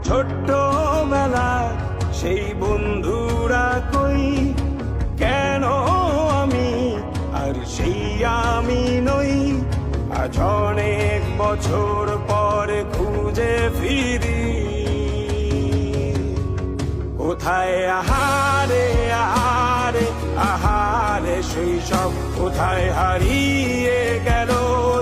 ছোট্ট বেলা সেই বন্ধুরা কই, কেন আমি আর সেই আমি নই। আজ অনেক বছর পরে খুঁজে ফিরি, কোথায় আহারে আহারে আহারে শৈশব, কোথায় হারিয়ে গেল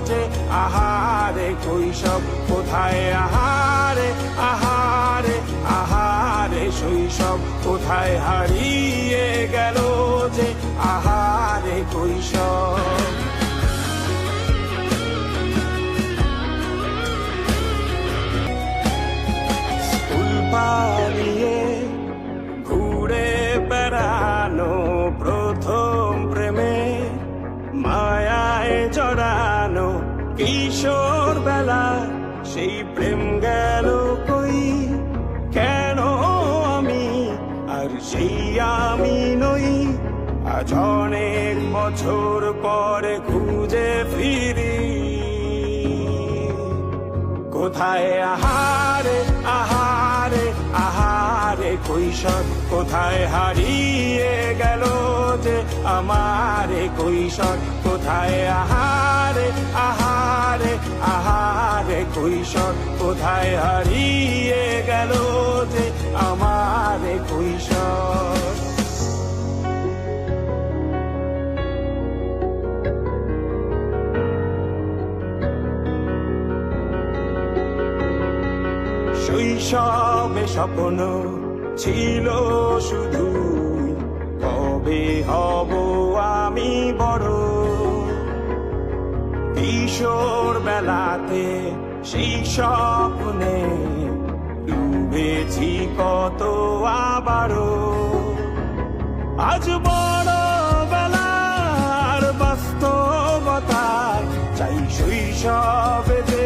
যে আহারে কৈশব। কোথায় আহারে আহারে আহারে শৈশব, কোথায় হারিয়ে গেল যে আহারে কৈশব। স্কুল পালিয়ে ঘুরে বেড়ানো, প্রথম প্রেমে মায়ায় জড়ানো, কিশোর বেলা সেই প্রেম গেল কই, কেন আমি আর সেই আমি নই। আজ অনেক বছর পরে খুঁজে ফিরি, কোথায় আহারে আহারে আহারে কৈশোর, কোথায় হারিয়ে গেল যে আমারে কৈশোর। কোথায় আহারে আহারে আহারে কৈশোর, কোথায় হারিয়ে গেল যে আমারে কৈশোর। শৈশবে স্বপ্ন ছিল শুধু, কবে হব আমি বড়। কিশোর বেলাতে সেই স্বপ্নে ডুবেছি কত আবারও। আজ বড় বেলার বাস্তবতায় চাই শৈশবে যে